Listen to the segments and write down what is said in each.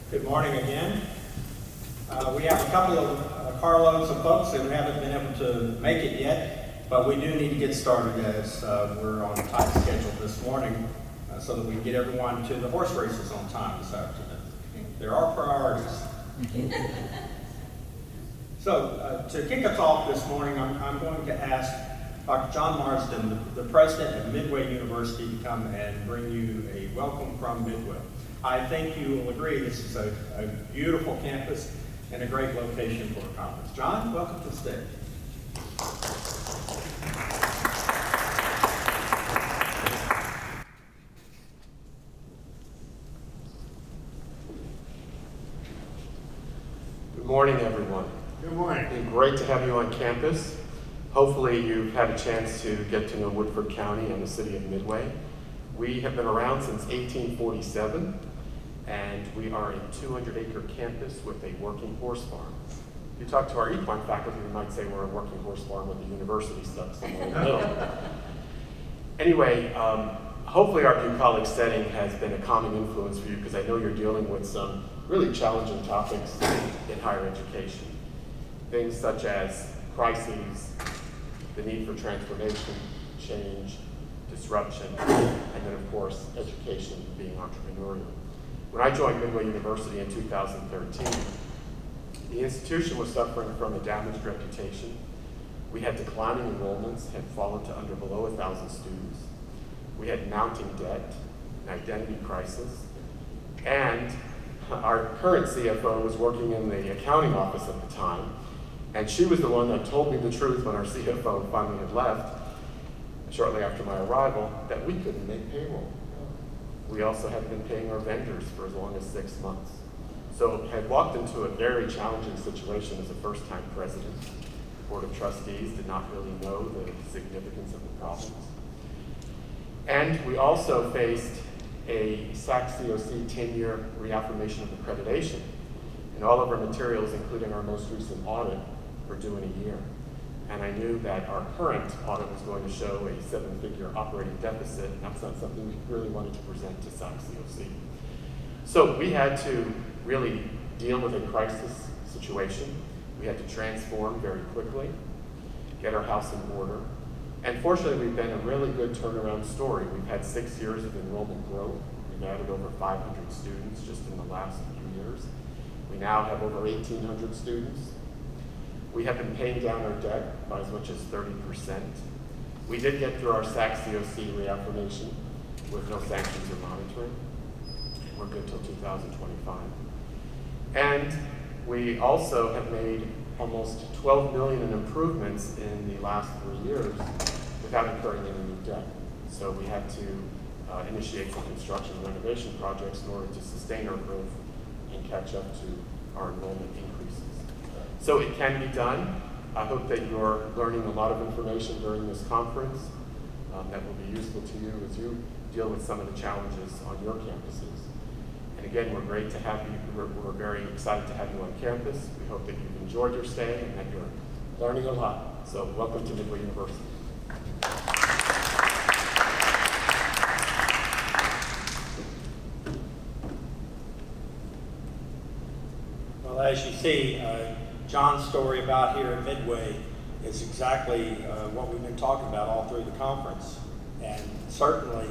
Good morning again. We have a couple of carloads of folks that haven't been able to make it yet, but we do need to get started as we're on a tight schedule this morning so that we can get everyone to the horse races on time this afternoon. There are priorities. So to kick us off this morning, I'm going to ask Dr. John Marsden, the president of Midway University, to come and bring you a welcome from Midway. I think you will agree this is a beautiful campus and a great location for a conference. John, welcome to the stage. Good morning, everyone. Good morning. It's been great to have you on campus. Hopefully you've had a chance to get to know Woodford County and the city of Midway. We have been around since 1847, and we are a 200-acre campus with a working horse farm. If you talk to our equine faculty, we might say we're a working horse farm with the university stuff somewhere in the middle. Anyway, hopefully our bucolic setting has been a calming influence for you, because I know you're dealing with some really challenging topics in higher education. Things such as crises, the need for transformation, change, disruption, and then of course, education being entrepreneurial. When I joined Midway University in 2013, the institution was suffering from a damaged reputation. We had declining enrollments, had fallen to below 1,000 students. We had mounting debt, an identity crisis, and our current CFO was working in the accounting office at the time, and she was the one that told me the truth when our CFO finally had left, shortly after my arrival, that we couldn't make payroll. We also hadn't been paying our vendors for as long as 6 months. So had walked into a very challenging situation as a first-time president. The Board of Trustees did not really know the significance of the problems. And we also faced a SAC-COC 10-year reaffirmation of accreditation. And all of our materials, including our most recent audit, were due in a year. And I knew that our current audit was going to show a 7-figure operating deficit, and that's not something we really wanted to present to SAC-COC. So we had to really deal with a crisis situation. We had to transform very quickly, get our house in order. And fortunately, we've been a really good turnaround story. We've had 6 years of enrollment growth. We've added over 500 students just in the last few years. We now have over 1,800 students. We have been paying down our debt by as much as 30%. We did get through our SAC-COC reaffirmation with no sanctions or monitoring. We're good till 2025. And we also have made almost $12 million in improvements in the last 3 years without incurring any new debt. So we had to initiate some construction and renovation projects in order to sustain our growth and catch up to our enrollment increases. So it can be done. I hope that you're learning a lot of information during this conference that will be useful to you as you deal with some of the challenges on your campuses. And again, we're great to have you. We're very excited to have you on campus. We hope that you've enjoyed your stay and that you're learning a lot. So welcome to Midway University. Well, as you see, John's story about here at Midway is exactly what we've been talking about all through the conference. And certainly,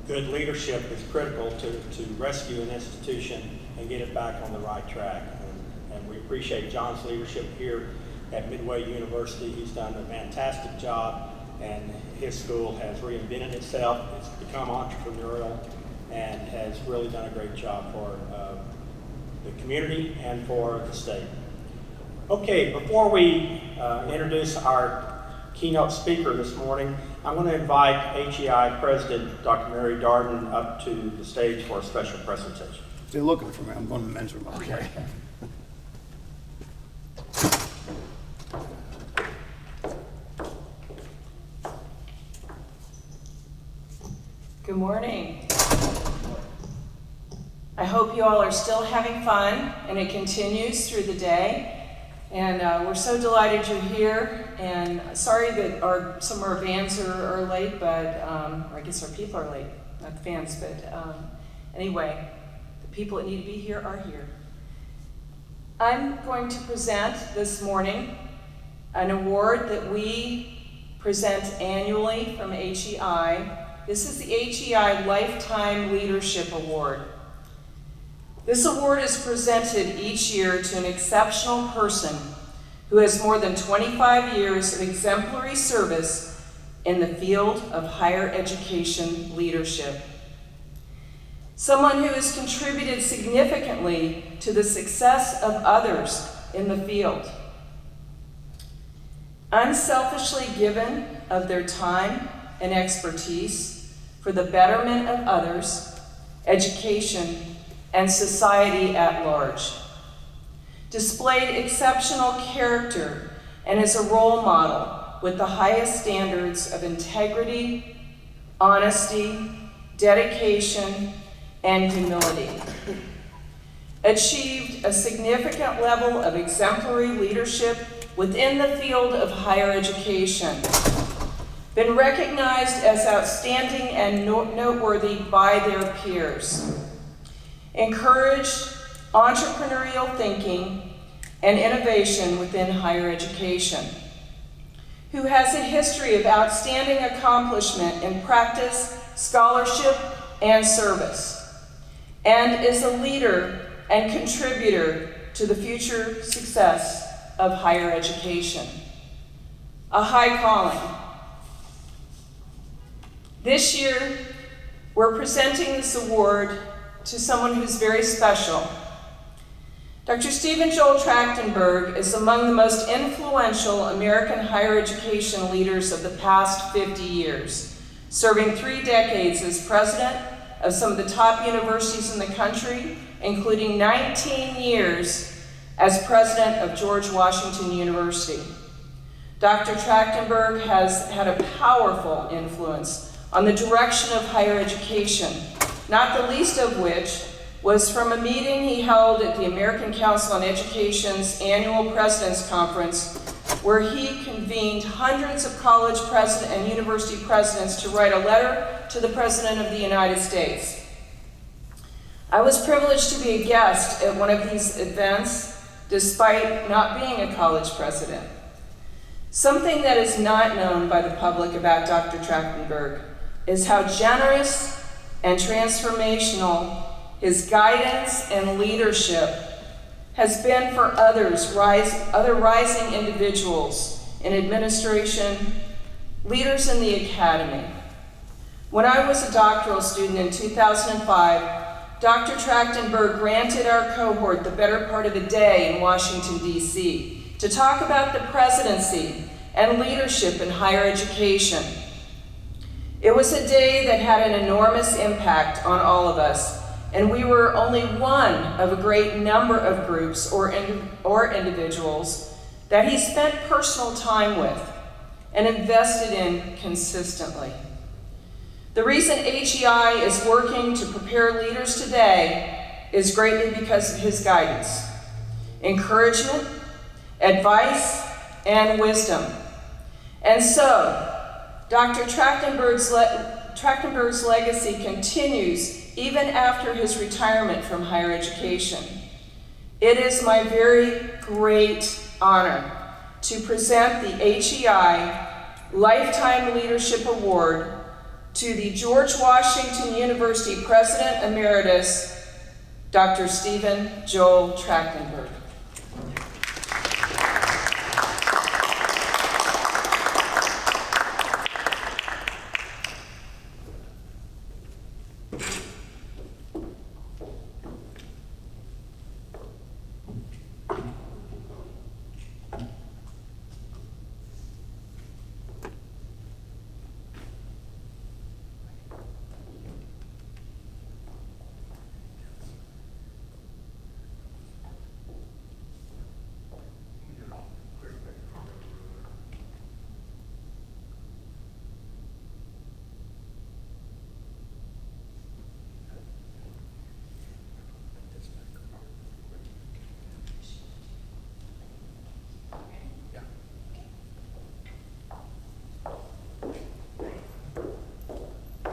good leadership is critical to rescue an institution and get it back on the right track. And we appreciate John's leadership here at Midway University. He's done a fantastic job, and his school has reinvented itself. It's become entrepreneurial and has really done a great job for the community and for the state. Okay, before we introduce our keynote speaker this morning, I'm going to invite HEI President Dr. Mary Darden up to the stage for a special presentation. They're looking for me. I'm going to the men's room. Okay. Good morning. I hope you all are still having fun and it continues through the day. And we're so delighted you're here. And sorry that some of our vans are late, but or I guess our people are late, not the vans. But anyway, people that need to be here are here. I'm going to present this morning an award that we present annually from HEI. This is the HEI Lifetime Leadership Award. This award is presented each year to an exceptional person who has more than 25 years of exemplary service in the field of higher education leadership. Someone who has contributed significantly to the success of others in the field. Unselfishly given of their time and expertise for the betterment of others, education, and society at large. Displayed exceptional character and is a role model with the highest standards of integrity, honesty, dedication, and humility. Achieved a significant level of exemplary leadership within the field of higher education. Been recognized as outstanding and noteworthy by their peers. Encouraged entrepreneurial thinking and innovation within higher education. Who has a history of outstanding accomplishment in practice, scholarship, and service. And is a leader and contributor to the future success of higher education. A high calling. This year, we're presenting this award to someone who's very special. Dr. Joel Trachtenberg is among the most influential American higher education leaders of the past 50 years, serving 3 decades as president of some of the top universities in the country, including 19 years as president of George Washington University. Dr. Trachtenberg has had a powerful influence on the direction of higher education, not the least of which was from a meeting he held at the American Council on Education's annual President's Conference, where he convened hundreds of college presidents and university presidents to write a letter to the President of the United States. I was privileged to be a guest at one of these events, despite not being a college president. Something that is not known by the public about Dr. Trachtenberg is how generous and transformational his guidance and leadership has been for other rising individuals in administration, leaders in the academy. When I was a doctoral student in 2005, Dr. Trachtenberg granted our cohort the better part of a day in Washington, D.C. to talk about the presidency and leadership in higher education. It was a day that had an enormous impact on all of us, and we were only one of a great number of groups or individuals that he spent personal time with and invested in consistently. The reason HEI is working to prepare leaders today is greatly because of his guidance, encouragement, advice, and wisdom. And so, Dr. Trachtenberg's legacy continues even after his retirement from higher education. It is my very great honor to present the HEI Lifetime Leadership Award to the George Washington University President Emeritus, Dr. Joel Trachtenberg.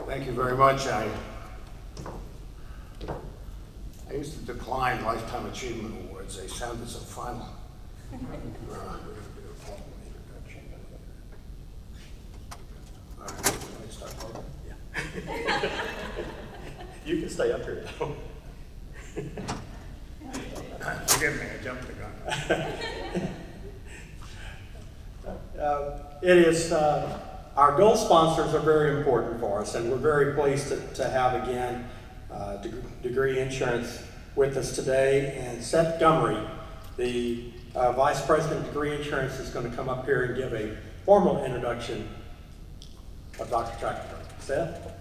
Thank you very much. I used to decline Lifetime Achievement Awards. They sounded so final. All right, can I start talking? Yeah. You can stay up here though. Forgive me, I jumped the gun. It is, our gold sponsors are very important for us, and we're very pleased to have again Degree Insurance with us today. And Seth Gummery, the Vice President of Degree Insurance, is going to come up here and give a formal introduction of Dr. Trachtenberg. Seth?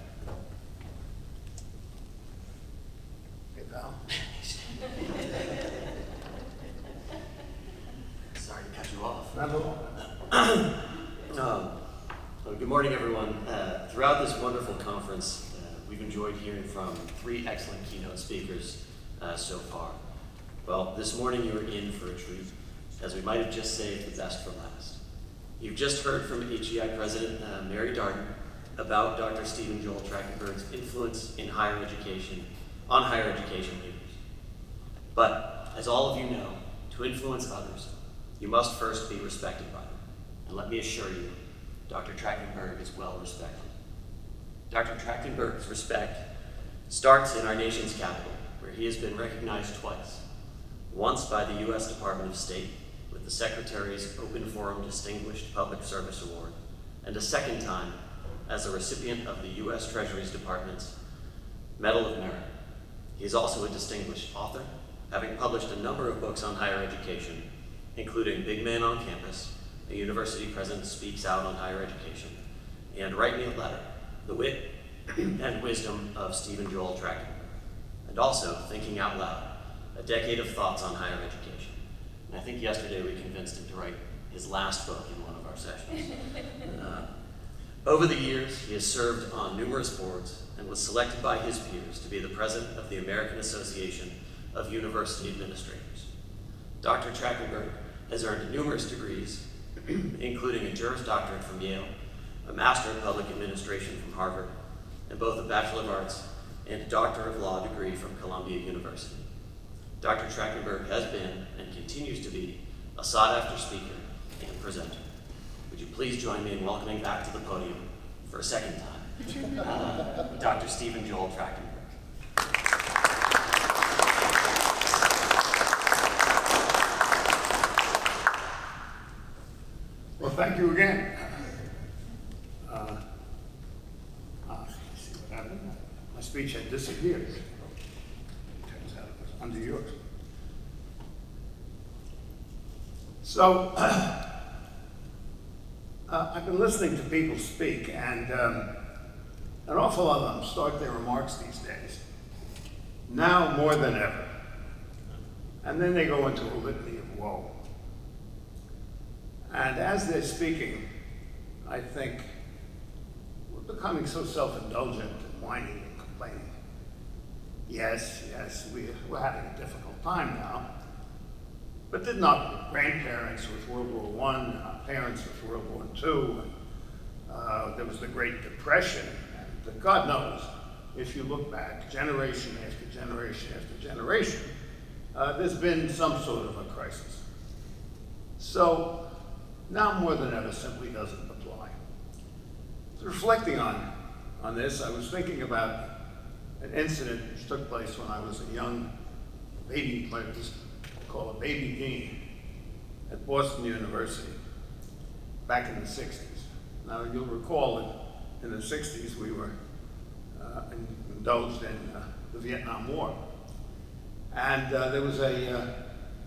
Hey, pal. Sorry to cut you off. Not at all. Well, good morning, everyone. Throughout this wonderful conference, we've enjoyed hearing from 3 excellent keynote speakers so far. Well, this morning you were in for a treat, as we might have just saved the best for last. You've just heard from HEI President Mary Darden about Dr. Stephen Joel Trachtenberg's influence in higher education, on higher education leaders. But, as all of you know, to influence others, you must first be respected by them. And let me assure you, Dr. Trachtenberg is well respected. Dr. Trachtenberg's respect starts in our nation's capital, where he has been recognized twice. Once by the U.S. Department of State with the Secretary's Open Forum Distinguished Public Service Award, and a second time as a recipient of the U.S. Treasury's Department's Medal of Merit. He is also a distinguished author, having published a number of books on higher education, including Big Man on Campus, A University President Speaks Out on Higher Education, and Write Me a Letter, The Wit and Wisdom of Stephen Joel Trachtenberg, and also Thinking Out Loud, A Decade of Thoughts on Higher Education. And I think yesterday we convinced him to write his last book in one of our sessions. Over the years, he has served on numerous boards and was selected by his peers to be the president of the American Association of University Administrators. Dr. Trachtenberg has earned numerous degrees, including a Juris Doctorate from Yale, a Master of Public Administration from Harvard, and both a Bachelor of Arts and a Doctor of Law degree from Columbia University. Dr. Trachtenberg has been and continues to be a sought-after speaker and presenter. Would you please join me in welcoming back to the podium for a second time, Dr. Stephen Joel Trachtenberg. Well, thank you again. See what happened? My speech had disappeared. Turns out it was under yours. So, I've been listening to people speak, and an awful lot of them start their remarks these days, now more than ever. And then they go into a litany of woe. And as they're speaking, I think we're becoming so self-indulgent and whining and complaining. Yes, we're having a difficult time now. But did not grandparents with World War I, parents with World War II, there was the Great Depression, and God knows, if you look back, generation after generation after generation, there's been some sort of a crisis. So, now more than ever simply doesn't apply. Reflecting on this, I was thinking about an incident which took place when I was a young baby, what I just call a baby dean at Boston University back in the 60s. Now you'll recall that in the 60s we were indulged in the Vietnam War. And there was a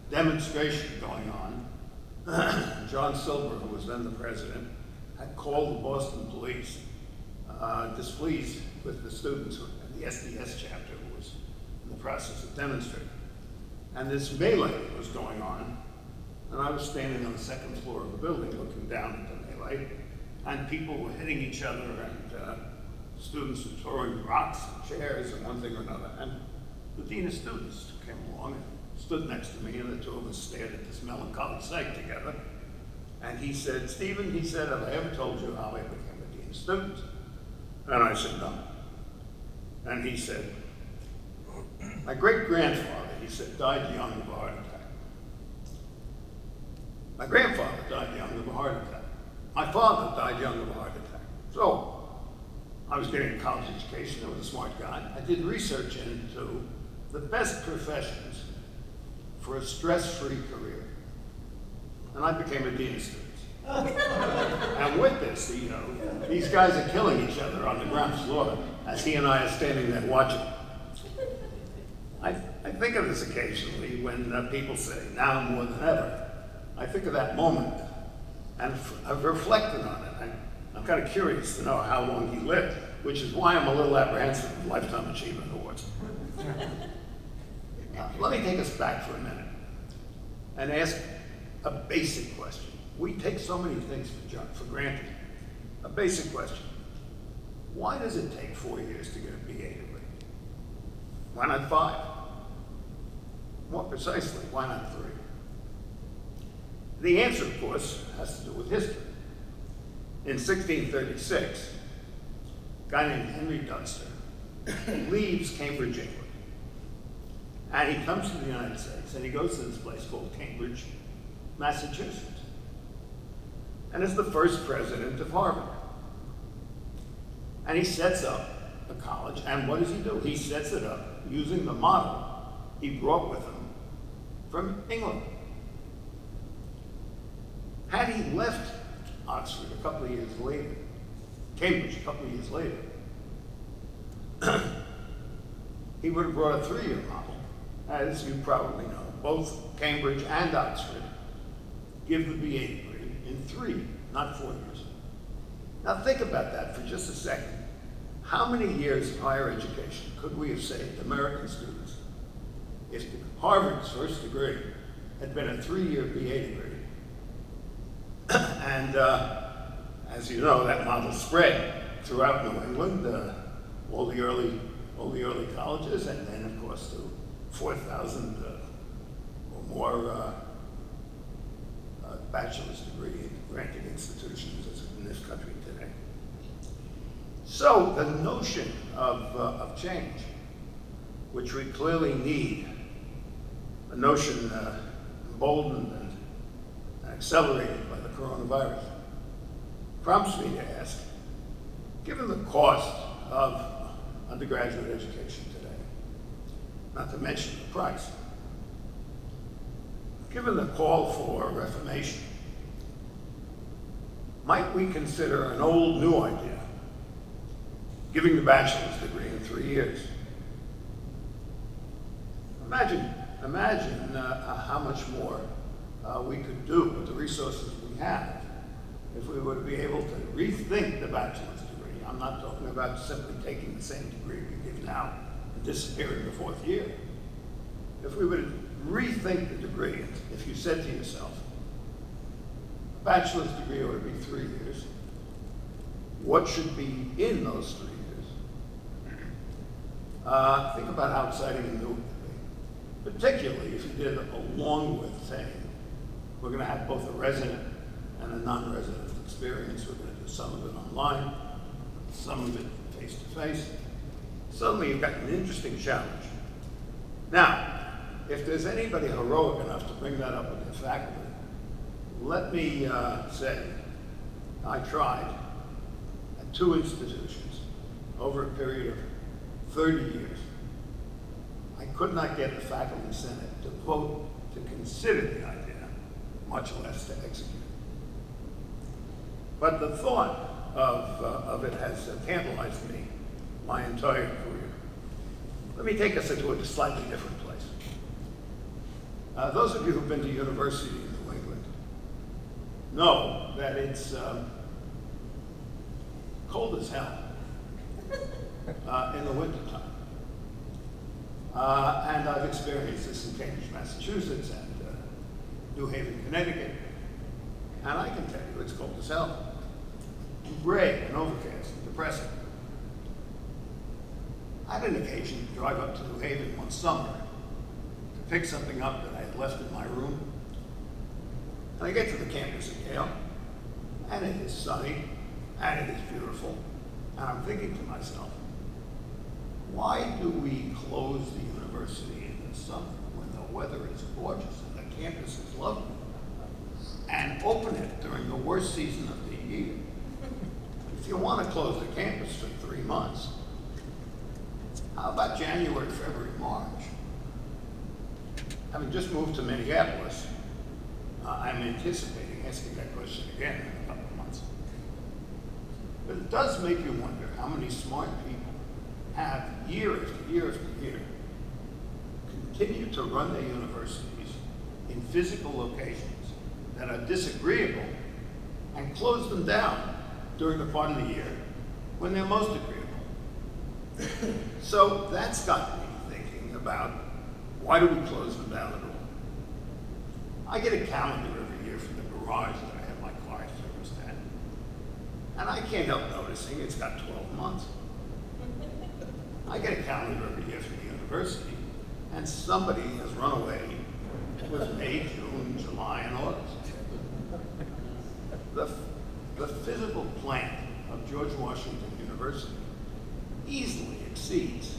demonstration going on. John Silver, who was then the president, had called the Boston police, displeased with the students in the SDS chapter who was in the process of demonstrating. And this melee was going on, and I was standing on the second floor of the building looking down at the melee, and people were hitting each other, and students were throwing rocks and chairs and one thing or another. And the dean of students came along and stood next to me, and the two of us stared at this melancholy sight together. And he said, "Stephen," he said, "have I ever told you how I became a dean of students?" And I said, "No." And he said, My great-grandfather, he said, died young of a heart attack. My grandfather died young of a heart attack. My father died young of a heart attack. So, I was getting a college education. I was a smart guy. I did research into the best professions for a stress-free career. And I became a dean of students. And with this, these guys are killing each other on the ground floor as he and I are standing there watching. I think of this occasionally when people say, now more than ever. I think of that moment, and I've reflected on it. I'm kind of curious to know how long he lived, which is why I'm a little apprehensive of Lifetime Achievement Awards. Let me take us back for a minute and ask a basic question. We take so many things for granted. A basic question. Why does it take 4 years to get a BA degree? Why not 5? More precisely, why not 3? The answer, of course, has to do with history. In 1636, a guy named Henry Dunster leaves Cambridge, England, and he comes to the United States, and he goes to this place called Cambridge, Massachusetts, and is the first president of Harvard. And he sets up a college, and what does he do? He sets it up using the model he brought with him from England. Had he left Oxford a couple of years later, Cambridge a couple of years later, he would have brought a 3-year model. As you probably know, both Cambridge and Oxford give the BA degree in 3, not 4 years. Now think about that for just a second. How many years of higher education could we have saved American students if Harvard's first degree had been a 3-year BA degree? And as you know, that model spread throughout New England, all the early colleges, and then of course to 4,000 or more bachelor's degree granting institutions in this country today. So the notion of change, which we clearly need, a notion emboldened and accelerated by the coronavirus, prompts me to ask, given the cost of undergraduate education today, not to mention the price, given the call for reformation, might we consider an old new idea, giving the bachelor's degree in 3 years? Imagine how much more we could do with the resources we have if we were to be able to rethink the bachelor's degree. I'm not talking about simply taking the same degree we give now and disappearing the 4th year. If we were to rethink the degree, if you said to yourself, a bachelor's degree ought to be 3 years, what should be in those 3 years? Think about how exciting and new it could be, particularly if you did along with saying, we're going to have both a resident and a non-resident experience. We're going to do some of it online, some of it face-to-face. Suddenly you've got an interesting challenge. Now, if there's anybody heroic enough to bring that up with the faculty, let me say I tried at 2 institutions over a period of 30 years. I could not get the faculty senate to vote to consider the idea, much less to execute. But the thought of it has tantalized me my entire career. Let me take us into a slightly different place. Those of you who've been to university in New England know that it's cold as hell in the wintertime. And I've experienced this in Cambridge, Massachusetts, and New Haven, Connecticut. And I can tell you it's cold as hell. Gray and overcast and depressing. I had an occasion to drive up to New Haven one summer to pick something up that I had left in my room. And I get to the campus at Yale, and it is sunny, and it is beautiful. And I'm thinking to myself, Why do we close the university in the summer when the weather is gorgeous and the campus is lovely, and open it during the worst season of the year? If you want to close the campus for 3 months, how about January, February, March? Having just moved to Minneapolis, I'm anticipating asking that question again in a couple of months. But it does make you wonder how many smart people have, year after year after year, continue to run their universities in physical locations that are disagreeable and close them down during the part of the year when they're most agreeable. So that's got me thinking about, why do we close them down at all? I get a calendar every year from the garage that I have my car serviced at, and I can't help noticing it's got 12 months. I get a calendar every year from the university, and somebody has run away with May, June, July, and August. The physical plant of George Washington University easily exceeds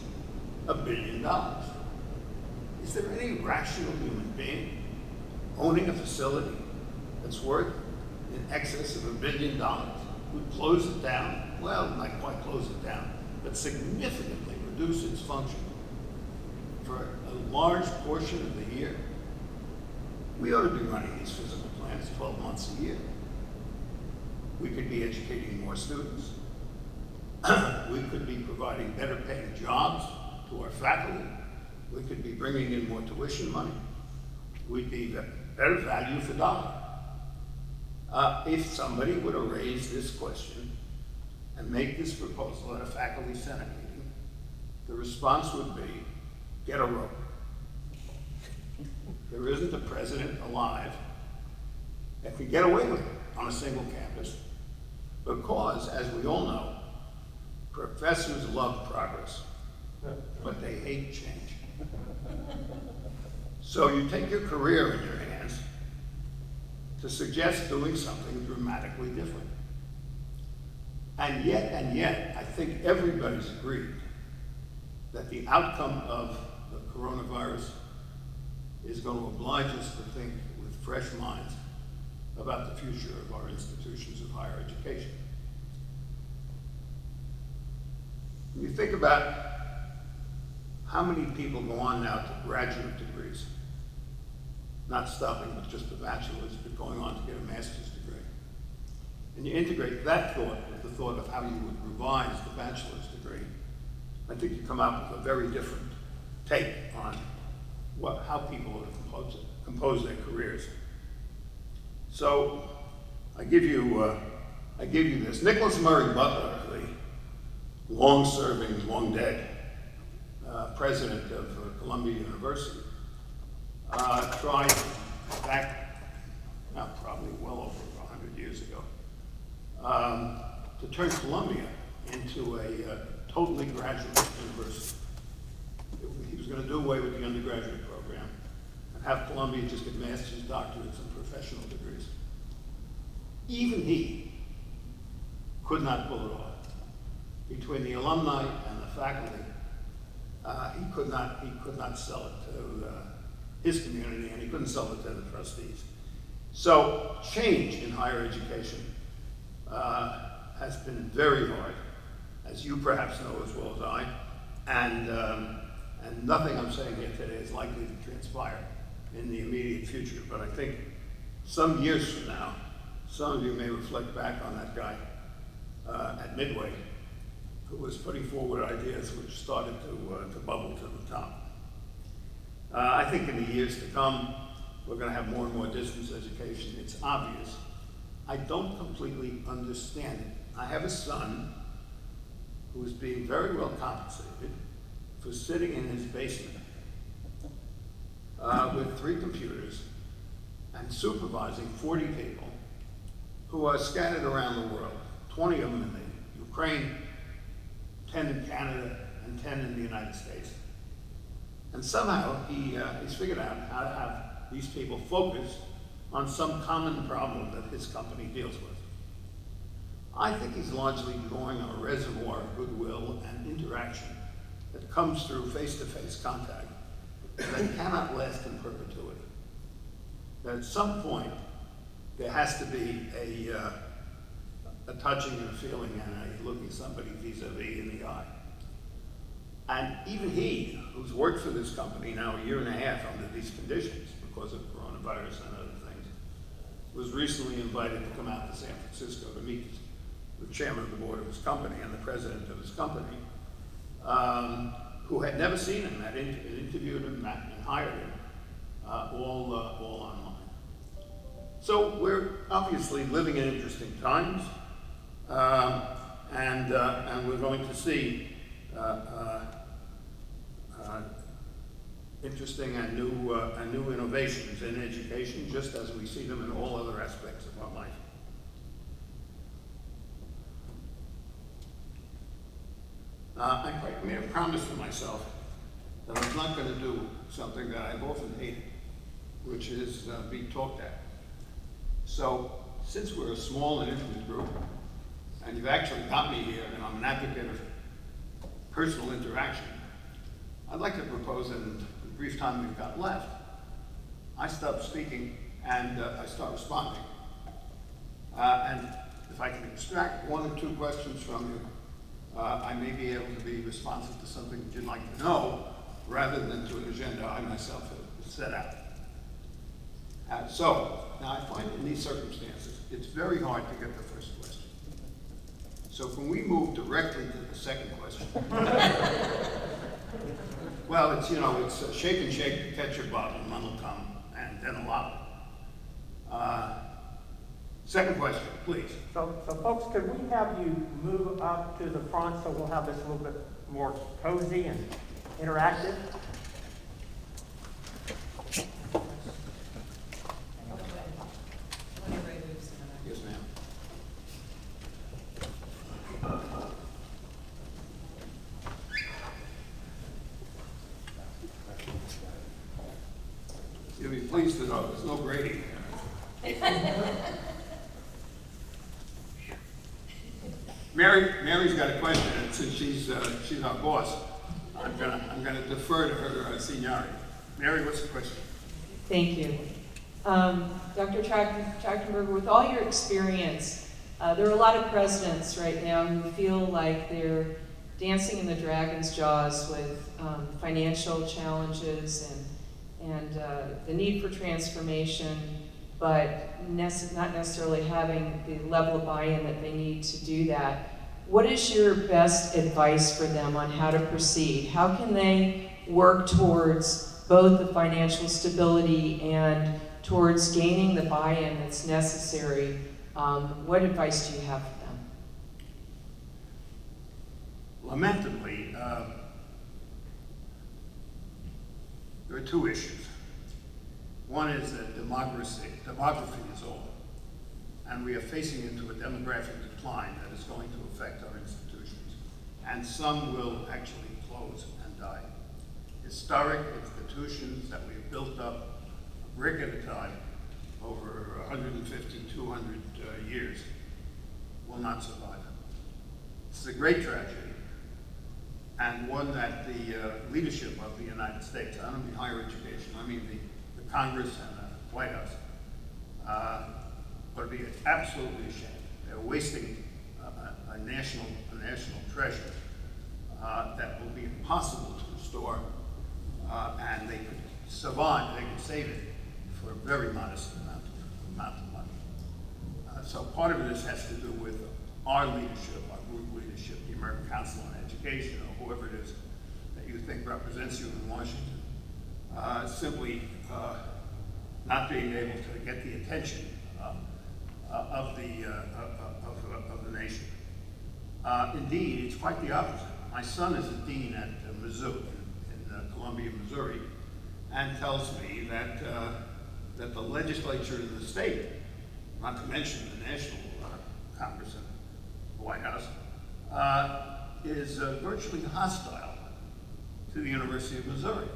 $1 billion. Is there any rational human being owning a facility that's worth in excess of $1 billion would close it down? Well, not quite close it down, but significantly reduce its function for a large portion of the year? We ought to be running these physical plants 12 months a year. We could be educating more students. We could be providing better paying jobs to our faculty. We could be bringing in more tuition money. We'd be better value for dollar. If somebody were to raise this question and make this proposal at a faculty senate meeting, the response would be, get a rope. There isn't a president alive that could get away with it on a single campus, because, as we all know, professors love progress, but they hate change. So you take your career in your hands to suggest doing something dramatically different. And yet, I think everybody's agreed that the outcome of the coronavirus is going to oblige us to think with fresh minds about the future of our institutions of higher education. When you think about how many people go on now to graduate degrees, not stopping with just a bachelor's, but going on to get a master's degree, and you integrate that thought with the thought of how you would revise the bachelor's degree, I think you come out with a very different take on how people would compose their careers. So I give you this. Nicholas Murray Butler, the long-serving, long-dead president of Columbia University, tried back, probably well over 100 years ago, to turn Columbia into a totally graduate university. He was going to do away with the undergraduate program and have Columbia just get master's, doctorates, and professional degrees. Even he could not pull it off. Between the alumni and the faculty, he could not sell it to his community, and he couldn't sell it to the trustees. So change in higher education has been very hard, as you perhaps know as well as I, and nothing I'm saying here today is likely to transpire in the immediate future. But I think some years from now, some of you may reflect back on that guy at Midway, who was putting forward ideas which started to bubble to the top. I think in the years to come, we're going to have more and more distance education. It's obvious. I don't completely understand it. I have a son who is being very well compensated for sitting in his basement with 3 computers and supervising 40 people who are scattered around the world, 20 of them in the Ukraine, 10 in Canada, and 10 in the United States. And somehow he's figured out how to have these people focus on some common problem that his company deals with. I think he's largely drawing on a reservoir of goodwill and interaction that comes through face-to-face contact that cannot last in perpetuity. That at some point, there has to be a touching and a feeling and a looking somebody vis-a-vis in the eye. And even he, who's worked for this company now a year and a half under these conditions because of coronavirus and other things, was recently invited to come out to San Francisco to meet the chairman of the board of his company and the president of his company, who had never seen him, had interviewed him and hired him, all online. So we're obviously living in interesting times, and we're going to see interesting and new innovations in education, just as we see them in all other aspects of our life. I made a promise to myself that I was not going to do something that I've often hated, which is be talked at. So, since we're a small and intimate group, and you've actually got me here, and I'm an advocate of personal interaction, I'd like to propose that in the brief time we've got left, I stop speaking and I start responding. And if I can extract one or two questions from you, I may be able to be responsive to something that you'd like to know, rather than to an agenda I myself have set out. So, now I find in these circumstances, it's very hard to get the first question. So can we move directly to the second question? Well, it's, you know, it's shake and shake, catch your bottle, none will come, and then a lot. Second question, please. So folks, could we have you move up to the front so we'll have this a little bit more cozy and interactive? Yes, ma'am. You'll be pleased to know there's no grading here. Mary's got a question, and since she's our boss, I'm gonna defer to her seniority. Mary, what's the question? Thank you. Dr. Trachtenberg, with all your experience, there are a lot of presidents right now who feel like they're dancing in the dragon's jaws with financial challenges and the need for transformation, but not necessarily having the level of buy-in that they need to do that. What is your best advice for them on how to proceed? How can they work towards both the financial stability and towards gaining the buy-in that's necessary? What advice do you have for them? Lamentably, there are two issues. One is that demography is old, and we are facing into a demographic decline that is going to affect our institutions, and some will actually close and die. Historic institutions that we've built up a brick at a time over 150, 200 years will not survive. This is a great tragedy, and one that the leadership of the United States, I don't mean higher education, I mean the Congress and the White House, would be absolutely ashamed. They're wasting a national treasure that will be impossible to restore, and they could survive, they could save it for a very modest amount of money. So part of this has to do with our leadership, our group leadership, the American Council on Education, or whoever it is that you think represents you in Washington, simply not being able to get the attention of the nation. Indeed, it's quite the opposite. My son is a dean at Mizzou in Columbia, Missouri, and tells me that that the legislature in the state, not to mention the National Congress and the White House, is virtually hostile to the University of Missouri,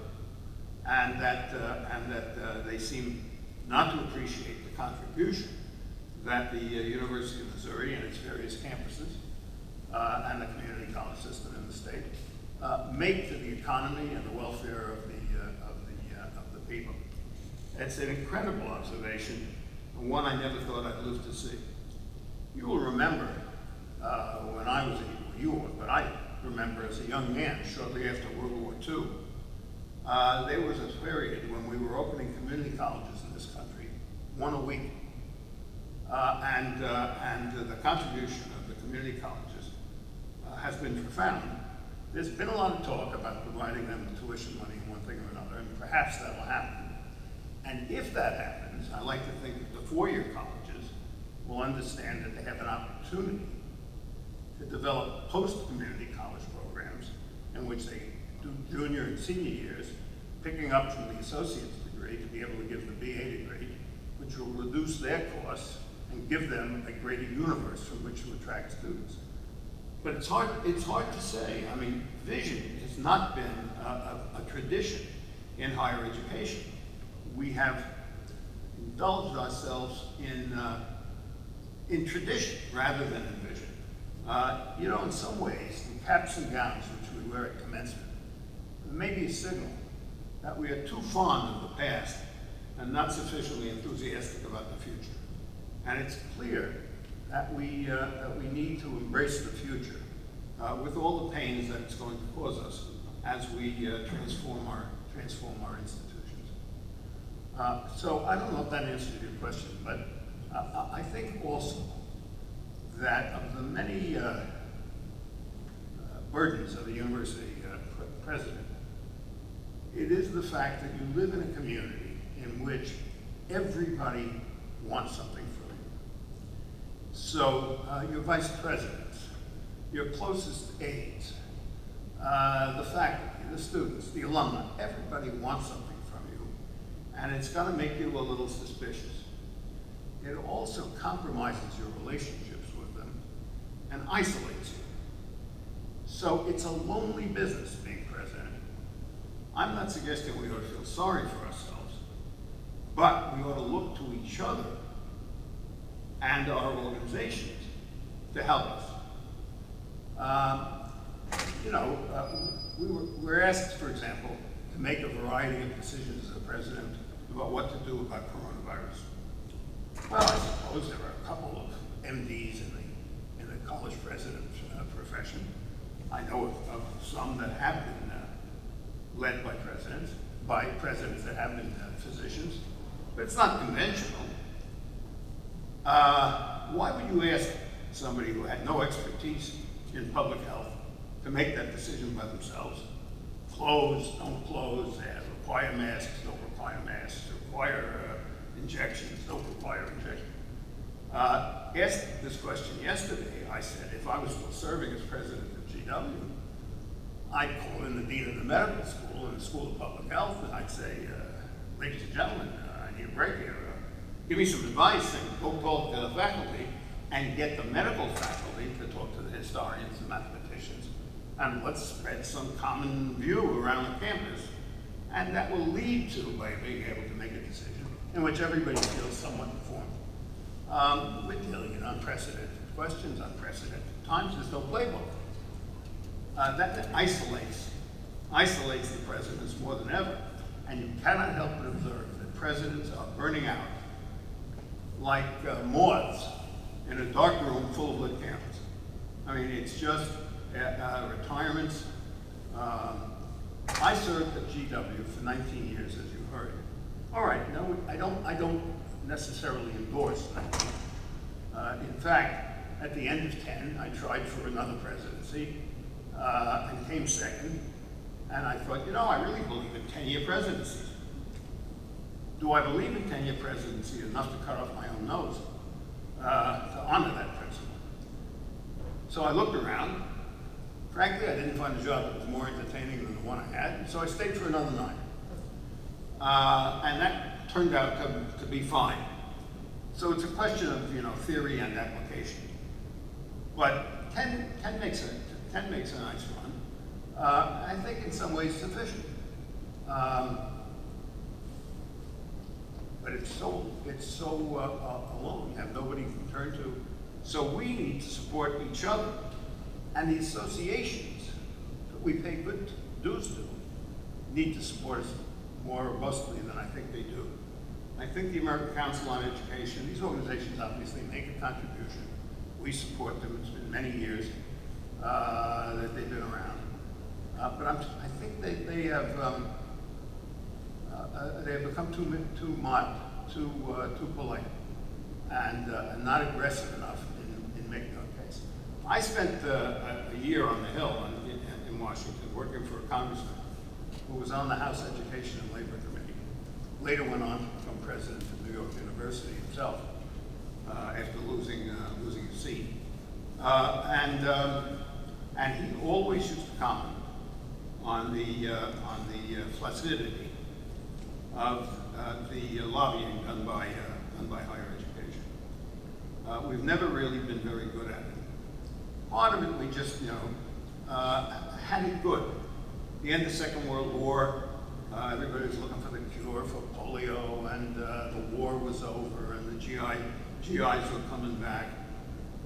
and that they seem not to appreciate the contribution that the University of Missouri and its various campuses and the community college system in the state make to the economy and the welfare of the people. It's an incredible observation, and one I never thought I'd live to see. You will remember when I was but I remember as a young man, shortly after World War II, there was a period when we were opening community colleges in this country, one a week. And the contribution of the community colleges has been profound. There's been a lot of talk about providing them with tuition money, one thing or another, and perhaps that will happen. And if that happens, I like to think that the four-year colleges will understand that they have an opportunity to develop post-community college programs in which they do junior and senior years, picking up from the associate's degree to be able to give the BA degree, which will reduce their costs and give them a greater universe from which to attract students. But it's hard to say. I mean, vision has not been a tradition in higher education. We have indulged ourselves in tradition rather than in vision. You know, in some ways, the caps and gowns which we wear at commencement may be a signal that we are too fond of the past and not sufficiently enthusiastic about the future. And it's clear that we need to embrace the future with all the pains that it's going to cause us as we transform our institutions. So I don't know if that answers your question, but I think also that of the many burdens of a university president, it is the fact that you live in a community in which everybody wants something from you. So your vice presidents, your closest aides, the faculty, the students, the alumni, everybody wants something from you, and it's going to make you a little suspicious. It also compromises your relationships with them and isolates you. So it's a lonely business being president. I'm not suggesting we ought to feel sorry for ourselves, but we ought to look to each other and our organizations to help us. We were asked, for example, to make a variety of decisions as a president about what to do about coronavirus. Well, I suppose there are a couple of MDs in the college president profession. I know of some that have been led by presidents that have been physicians, but it's not conventional. Why would you ask somebody who had no expertise in public health to make that decision by themselves? Close, don't close, require masks, don't require masks, require injections, don't require injections. Asked this question yesterday, I said, if I was still serving as president of GW, I'd call in the dean of the medical school and the School of Public Health, and I'd say, ladies and gentlemen, I need a break here. Give me some advice and go talk to the faculty and get the medical faculty to talk to the historians and mathematicians, and let's spread some common view around the campus. And that will lead to, by being able to make a decision in which everybody feels somewhat informed. We're dealing in unprecedented questions, unprecedented times. There's no playbook. That isolates the presidents more than ever. And you cannot help but observe that presidents are burning out like moths in a dark room full of lit candles. I mean, it's just retirements. I served at GW for 19 years, as you heard. All right, no, I don't necessarily endorse 19. In fact, at the end of 10, I tried for another presidency and came second. And I thought, I really believe in 10-year presidencies. Do I believe in 10-year presidency enough to cut off my own nose to honor that principle? So I looked around. Frankly, I didn't find a job that was more entertaining than the one I had, and so I stayed for another 9. And that turned out to be fine. So it's a question of theory and application. But 10 makes a nice run. I think in some ways sufficient. But it's so alone. You have nobody to turn to. So we need to support each other and the associations that we pay good dues to need to support us more robustly than I think they do. I think the American Council on Education, these organizations obviously make a contribution. We support them. It's been many years that they've been around. But I think they have become too mild, too polite, and not aggressive enough in making their case. I spent a year on the Hill in Washington working for a congressman who was on the House Education and Labor Committee. Later went on to become president of New York University himself after losing his seat. And he always used to comment on the flaccidity of the lobbying done by higher education. We've never really been very good at it. Part of it we just had it good. The end of the Second World War, everybody was looking for the cure for polio, and the war was over, and the GIs were coming back.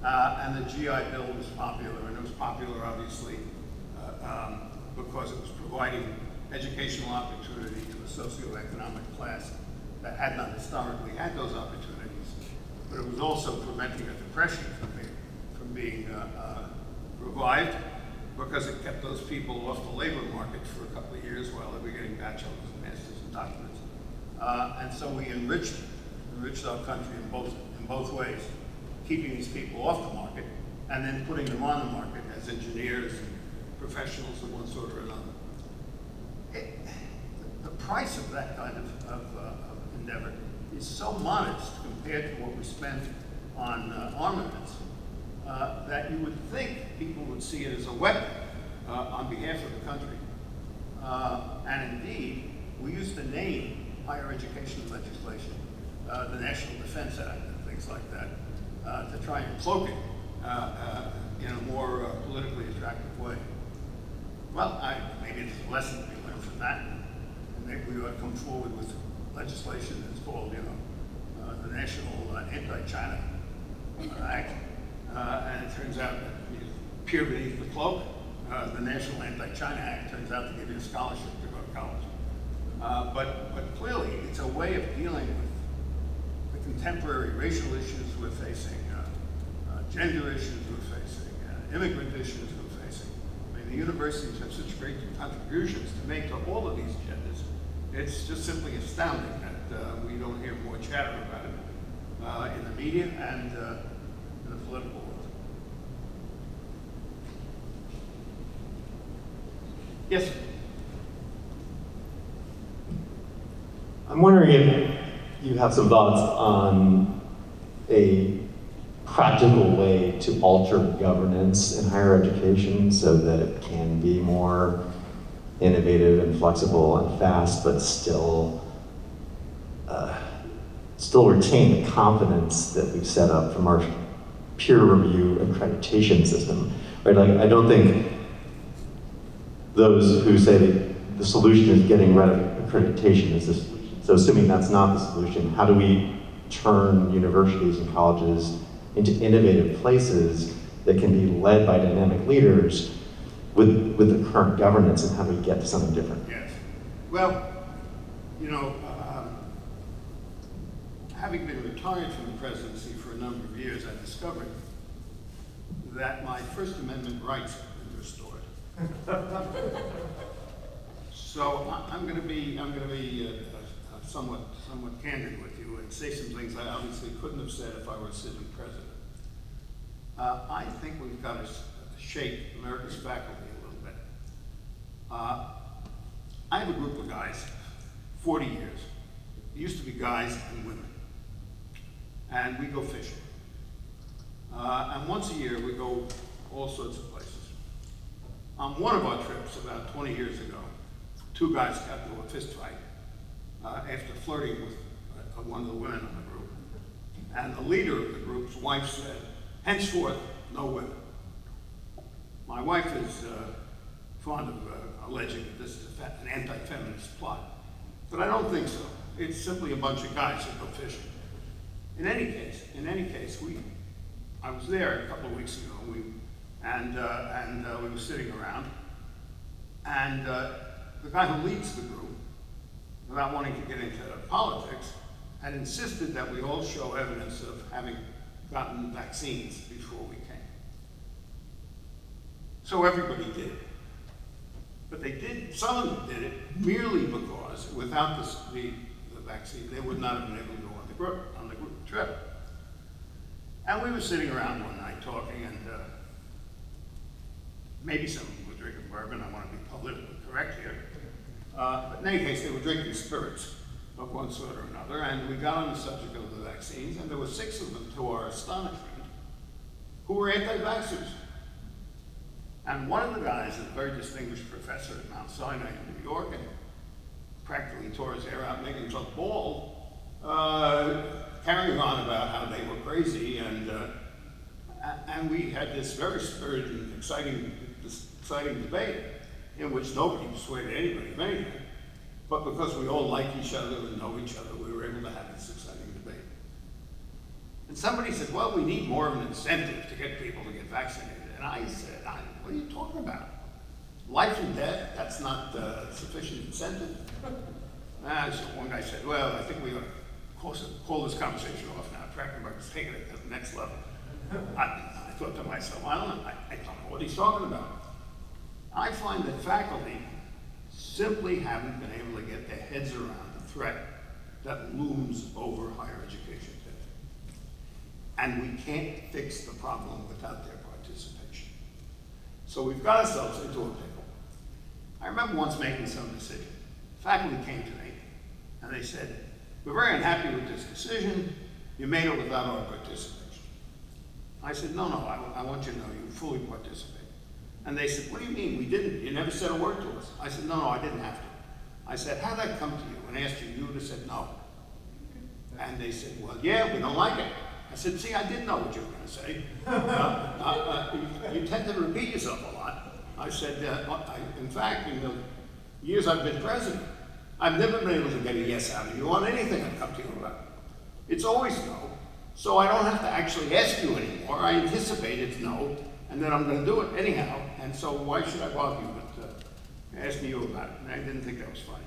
And the GI Bill was popular, and it was popular obviously because it was providing educational opportunity to a socioeconomic class that had not historically had those opportunities. But it was also preventing a depression from being revived, because it kept those people off the labor market for a couple of years while they were getting bachelor's and master's and doctorates. And so we enriched our country in both ways, keeping these people off the market and then putting them on the market as engineers and professionals of one sort or another. The price of that kind of endeavor is so modest compared to what we spend on armaments that you would think people would see it as a weapon on behalf of the country. And indeed, we used to name higher education legislation the National Defense Act and things like that to try and cloak it in a more politically attractive way. Well, maybe it's a lesson to be learned from that, and maybe we ought to come forward with legislation that's called, the National Anti-China Act. And it turns out that you peer beneath the cloak. The National Anti-China Act turns out to give you a scholarship to go to college. But clearly, it's a way of dealing with the contemporary racial issues we're facing, gender issues we're facing, immigrant issues we're facing. I mean, the universities have such great contributions to make to all of these agendas. It's just simply astounding that we don't hear more chatter about it in the media and in the political world. Yes, sir. I'm wondering if you have some thoughts on a practical way to alter governance in higher education so that it can be more innovative and flexible and fast, but still retain the confidence that we've set up from our peer review accreditation system. Right? Like, I don't think those who say that the solution is getting rid of accreditation is the solution. So assuming that's not the solution, how do we turn universities and colleges into innovative places that can be led by dynamic leaders with the current governance, and how do we get to something different? Yes. Well, having been retired from the presidency for a number of years, I discovered that my First Amendment rights have been restored. So I'm going to be somewhat candid with you and say some things I obviously couldn't have said if I were a sitting president. I think we've got to shape America's faculty a little bit. I have a group of guys, 40 years. It used to be guys and women. And we go fishing. And once a year we go all sorts of places. On one of our trips about 20 years ago, two guys got into a fist fight after flirting with one of the women in the group. And the leader of the group's wife said, "Henceforth, no women." My wife is fond of alleging that this is an anti-feminist plot, but I don't think so. It's simply a bunch of guys that go fishing. In any case, I was there a couple of weeks ago, and we were sitting around, And the guy who leads the group, without wanting to get into politics, had insisted that we all show evidence of having gotten vaccines before we came. So everybody did it. But they did, some of them did it merely because without the vaccine, they would not have been able to go on the group trip. And we were sitting around one night talking, and maybe some of them were drinking bourbon. I want to be politically correct here. But in any case, they were drinking spirits of one sort or another, and we got on the subject of the vaccines, and there were 6 of them, to our astonishment, who were anti-vaxxers. And one of the guys, a very distinguished professor at Mount Sinai in New York, and practically tore his hair out, making himself bald, carrying on about how they were crazy, and we had this very spirited and exciting debate in which nobody persuaded anybody of anything, but because we all like each other and know each other, we were able to have this exciting debate. And somebody said, well, we need more of an incentive to get people to get vaccinated. And I said, what are you talking about? Life and death, that's not sufficient incentive. So one guy said, well, I think we ought to call this conversation off now. Trachtenberg is taking it to the next level. I thought to myself, I don't know what he's talking about. I find that faculty simply haven't been able to get their heads around the threat that looms over higher education today. And we can't fix the problem without their participation. So we've got ourselves into a pickle. I remember once making some decision. Faculty came to me and they said, we're very unhappy with this decision. You made it without our participation. I said, no, I want you to know you fully participate. And they said, what do you mean? We didn't. You never said a word to us. I said, no, I didn't have to. I said, how'd that come to you? And asked you, you would have said no. And they said, well, yeah, we don't like it. I said, see, I didn't know what you were going to say. You tend to repeat yourself a lot. I said, in fact, in the years I've been president, I've never been able to get a yes out of you on anything I've come to you about. It's always no. So I don't have to actually ask you anymore. I anticipate it's no, and then I'm going to do it anyhow. And so why should I bother you with asking you about it? And I didn't think that was funny.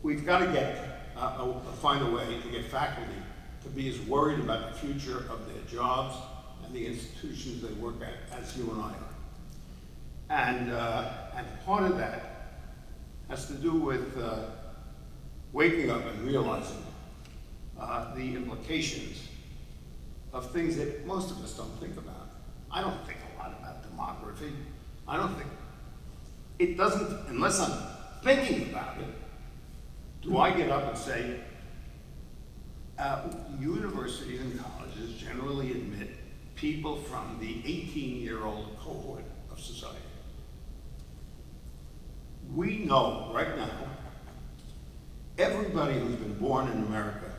We've got to find a way to get faculty to be as worried about the future of their jobs and the institutions they work at as you and I are. And part of that has to do with waking up and realizing the implications of things that most of us don't think about. I don't think a lot about demography. I don't think, it doesn't, unless I'm thinking about it, do I get up and say, universities and colleges generally admit people from the 18-year-old cohort of society. We know right now, everybody who's been born in America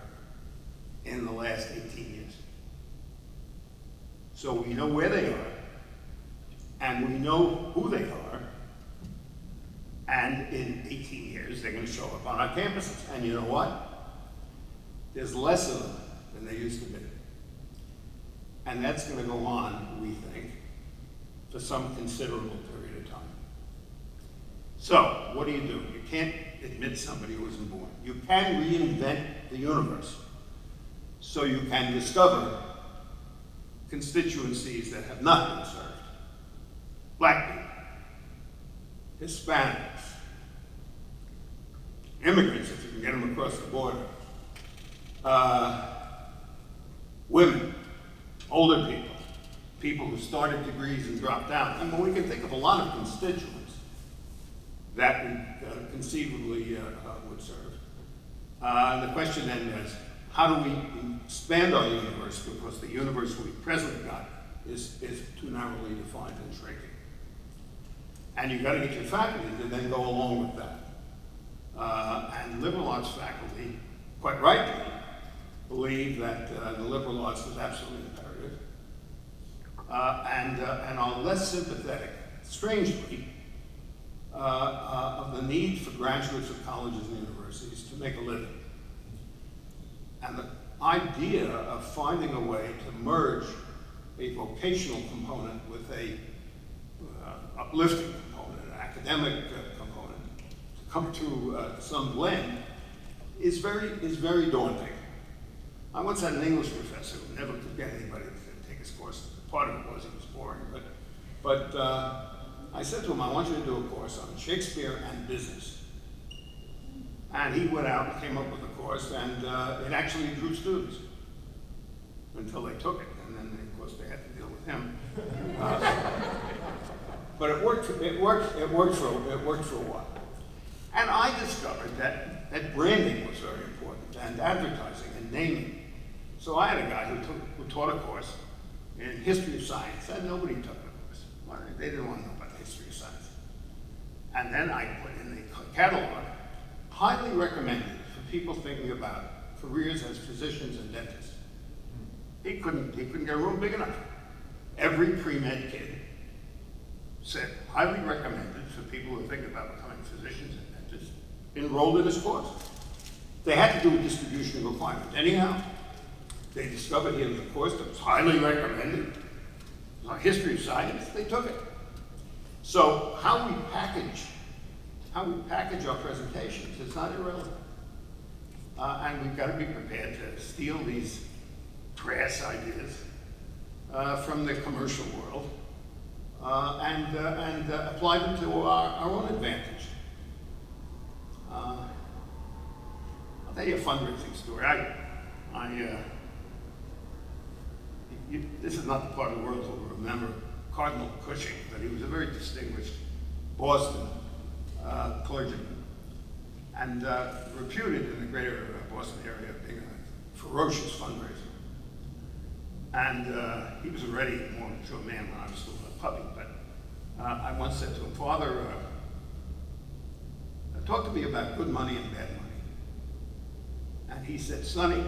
in the last 18 years. So we know where they are, and we know who they are, and in 18 years, they're going to show up on our campuses. And you know what? There's less of them than there used to be. And that's going to go on, we think, for some considerable period of time. So, what do? You can't admit somebody who wasn't born. You can reinvent the universe. So you can discover constituencies that have not been served. Black people, Hispanics, immigrants, if you can get them across the border, women, older people, people who started degrees and dropped out. I mean, we can think of a lot of constituents that we conceivably would serve. The question then is, how do we expand our universe, because the universe we presently got is too narrowly defined and shrinking. And you've got to get your faculty to then go along with that. And liberal arts faculty, quite rightly, believe that the liberal arts is absolutely imperative, and are less sympathetic, strangely, of the need for graduates of colleges and universities to make a living. And the idea of finding a way to merge a vocational component with a uplifting component, an academic component, to come to some blend is very daunting. I once had an English professor who never could get anybody to take his course. Part of it was he was boring, but I said to him, I want you to do a course on Shakespeare and business. And he went out and came up with a course, and it actually drew students until they took it, and then of course they had to deal with him. But it worked for a while. And I discovered that branding was very important, and advertising and naming. So I had a guy who taught a course in history of science, and nobody took the course. Well, they didn't want to know about the history of science. And then I put in the catalog, highly recommended for people thinking about careers as physicians and dentists. He couldn't get a room big enough. Every pre-med kid said, highly recommended for people who think about becoming physicians and dentists, enrolled in this course. They had to do a distribution requirement. Anyhow, they discovered here was a course that was highly recommended. It was on history of science. They took it. So how we package our presentations is not irrelevant. And we've got to be prepared to steal these crass ideas from the commercial world and apply them to our own advantage. I'll tell you a fundraising story. This is not the part of the world who will remember Cardinal Cushing, but he was a very distinguished Boston clergyman and reputed in the greater Boston area of being a ferocious fundraiser. And he was already a more mature man when I was still a puppy, but I once said to him, Father, talk to me about good money and bad money. And he said, Sonny,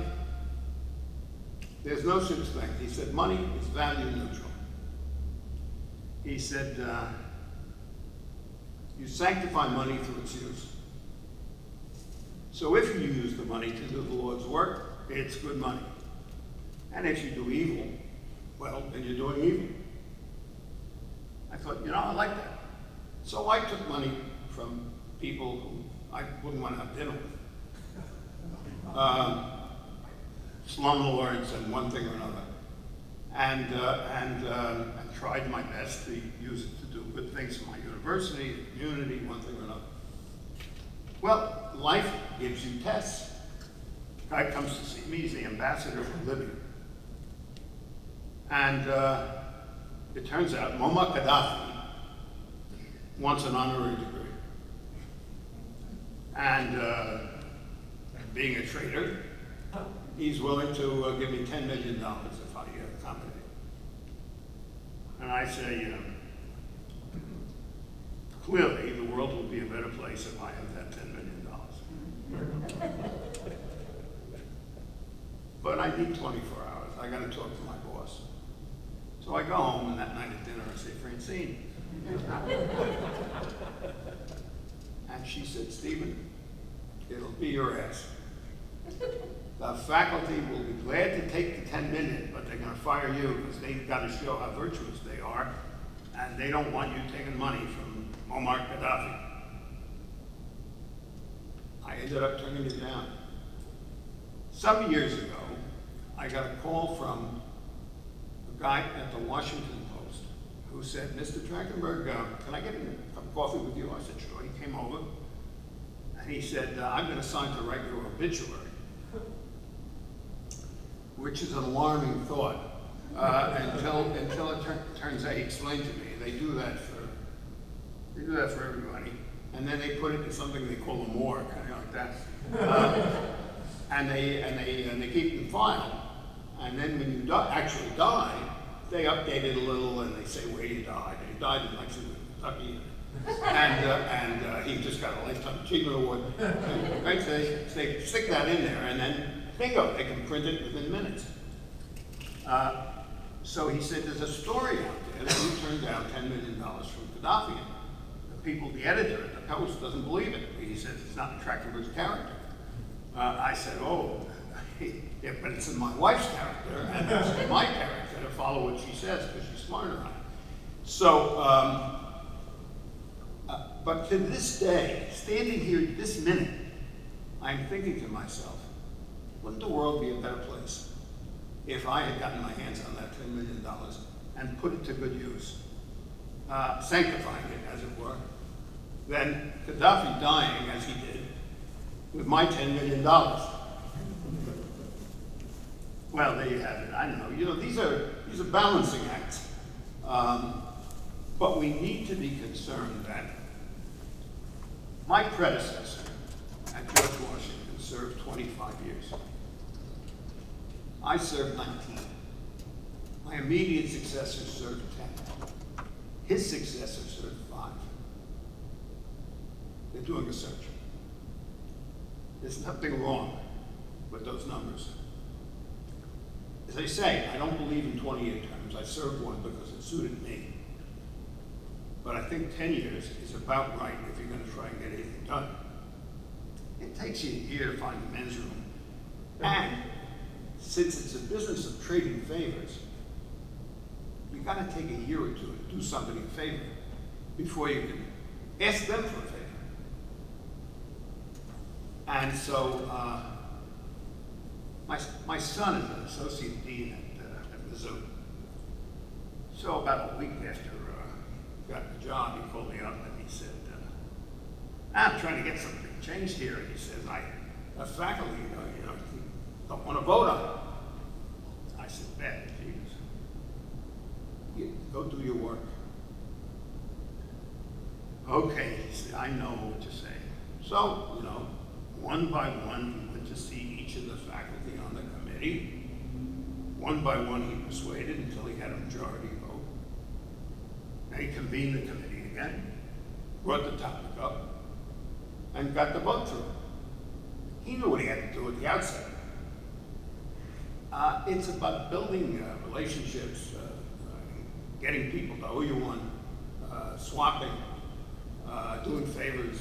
there's no such thing. He said, money is value neutral. He said, you sanctify money through its use. So if you use the money to do the Lord's work, it's good money. And if you do evil, well, then you're doing evil. I thought, I like that. So I took money from people who I wouldn't want to have dinner with. Slumlords and one thing or another. And tried my best to use it to do good things for my university, the community, one thing or another. Well, life gives you tests. A guy comes to see me, he's the ambassador from Libya. And it turns out Muammar Gaddafi wants an honorary degree. And being a traitor, he's willing to give me $10 million if I accommodate. And I say, clearly the world will be a better place if I have that $10 million. But I need 24 hours. I got to talk to my boss. So I go home, and that night at dinner I say, Francine. And she said, Stephen, it'll be your ass. The faculty will be glad to take the 10 million, but they're going to fire you because they've got to show how virtuous they are, and they don't want you taking money from Muammar Gaddafi. I ended up turning it down. Some years ago, I got a call from a guy at the Washington Post who said, Mr. Trachtenberg, can I get a cup of coffee with you? I said, sure. He came over, and he said, I've been assigned to write your obituary. Which is an alarming thought, until it turns out, he explained to me, they do that for everybody, and then they put it in something they call a morgue, kind of like that, and they keep it in file, and then when you actually die, they update it a little and they say where you died. He died in Lexington, Kentucky, and he just got a Lifetime Achievement Award. Right? So they stick that in there, and then bingo, they can print it within minutes. So he said, there's a story out there that you turned down $10 million from Gaddafi. The editor at the Post doesn't believe it. He says it's not in Trachtenberg's character. I said, yeah, but it's in my wife's character, and it's in my character to follow what she says because she's smart enough. So But to this day, standing here this minute, I'm thinking to myself, wouldn't the world be a better place if I had gotten my hands on that $10 million and put it to good use, sanctifying it, as it were, than Gaddafi dying, as he did, with my $10 million. Well, there you have it. I don't know. You know, these are balancing acts. But we need to be concerned that my predecessor at George Washington served 25 years. I served 19. My immediate successor served 10. His successor served 5. They're doing a search. There's nothing wrong with those numbers. As I say, I don't believe in 20-year terms. I served one because it suited me. But I think 10 years is about right if you're going to try and get anything done. It takes you a year to find the men's room. And since it's a business of trading favors, you got to take a year or two to do somebody a favor before you can ask them for a favor. And so my son is an associate dean at Mizzou. So about a week after I got the job, he called me up and he said, I'm trying to get something changed here. And he says, the faculty, don't want to vote on it. I said, bad, Jesus. Go do your work. Okay, he said, I know what you're saying. So, one by one, he went to see each of the faculty on the committee. One by one, he persuaded until he had a majority vote. And he convened the committee again, brought the topic up, and got the vote through. He knew what he had to do at the outset. It's about building relationships, getting people to owe you one, swapping, doing favors,